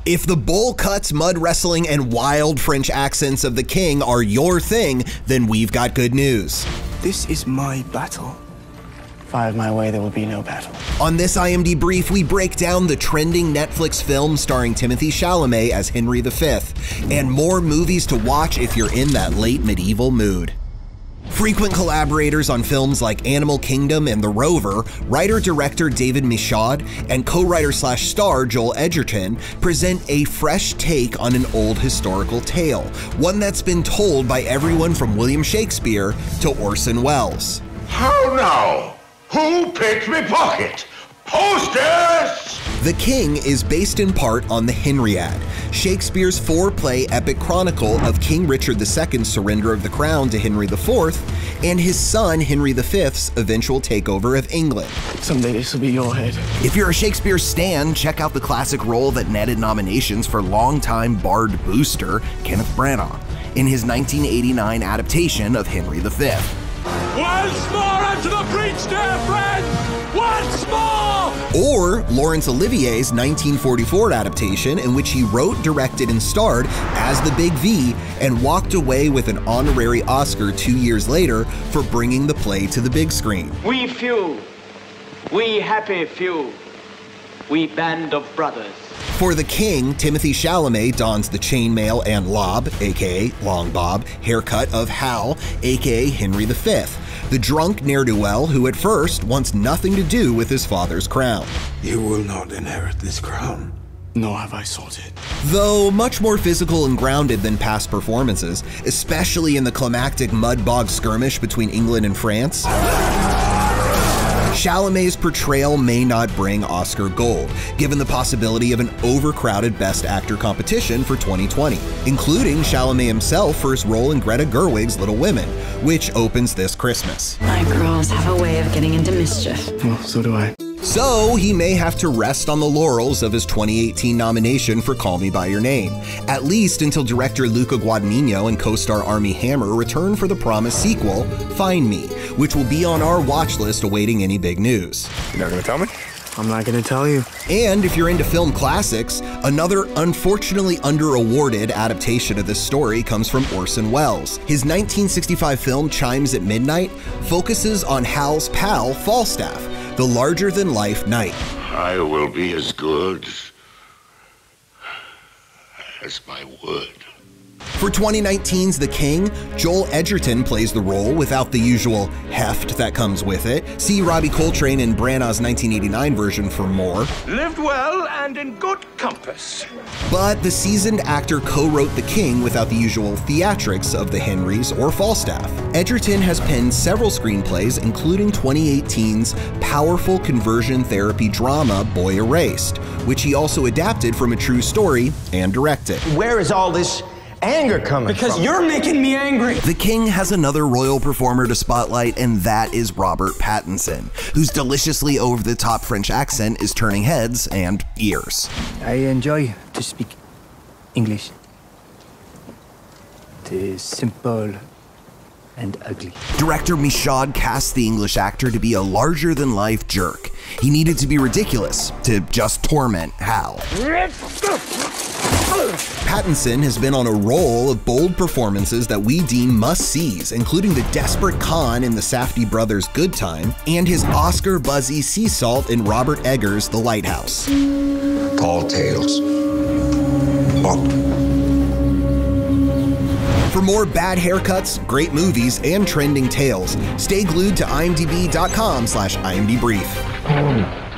If the bowl cuts, mud wrestling, and wild French accents of the king are your thing, then we've got good news. This is my battle. If I have my way, there will be no battle. On this IMDbrief, we break down the trending Netflix film starring Timothée Chalamet as Henry V, and more movies to watch if you're in that late medieval mood. Frequent collaborators on films like Animal Kingdom and The Rover, writer-director David Michaud and co-writer/star Joel Edgerton present a fresh take on an old historical tale, one that's been told by everyone from William Shakespeare to Orson Welles. How now? Who picked me pocket? Hostess! The King is based in part on the Henriade, Shakespeare's four-play epic chronicle of King Richard II's surrender of the crown to Henry IV and his son Henry V's eventual takeover of England. Someday this will be your head. If you're a Shakespeare stan, check out the classic role that netted nominations for longtime Bard booster Kenneth Branagh in his 1989 adaptation of Henry V. Once more unto the breach, dear friend! Once more! Or Laurence Olivier's 1944 adaptation, in which he wrote, directed, and starred as the Big V and walked away with an honorary Oscar 2 years later for bringing the play to the big screen. We few, we happy few, we band of brothers. For the King, Timothée Chalamet dons the chainmail and lob, aka Long Bob, haircut of Hal, aka Henry V, the drunk ne'er-do-well who at first wants nothing to do with his father's crown. You will not inherit this crown. Nor have I sought it. Though much more physical and grounded than past performances, especially in the climactic mud bog skirmish between England and France, Chalamet's portrayal may not bring Oscar gold, given the possibility of an overcrowded Best Actor competition for 2020, including Chalamet himself for his role in Greta Gerwig's Little Women, which opens this Christmas. My girls have a way of getting into mischief. Well, so do I. So he may have to rest on the laurels of his 2018 nomination for Call Me By Your Name, at least until director Luca Guadagnino and co-star Armie Hammer return for the promised sequel, Find Me, which will be on our watch list awaiting any big news. You're not gonna tell me? I'm not gonna tell you. And if you're into film classics, another unfortunately under-awarded adaptation of this story comes from Orson Welles. His 1965 film Chimes at Midnight focuses on Hal's pal, Falstaff, the larger-than-life knight. I will be as good as my word. For 2019's The King, Joel Edgerton plays the role without the usual heft that comes with it. See Robbie Coltrane in Branagh's 1989 version for more. Lived well and in good compass. But the seasoned actor co-wrote The King without the usual theatrics of the Henrys or Falstaff. Edgerton has penned several screenplays, including 2018's powerful conversion therapy drama Boy Erased, which he also adapted from a true story and directed. Where is all this anger coming from? Because you're making me angry. The King has another royal performer to spotlight, and that is Robert Pattinson, whose deliciously over-the-top French accent is turning heads and ears. I enjoy to speak English. It is simple and ugly. Director Michaud cast the English actor to be a larger-than-life jerk. He needed to be ridiculous to just torment Hal. Pattinson has been on a roll of bold performances that we deem must-sees, including the desperate con in the Safdie brothers' Good Time and his Oscar-buzzy sea salt in Robert Eggers' The Lighthouse. Tall tales. Bump. For more bad haircuts, great movies, and trending tales, stay glued to imdb.com/imdbrief.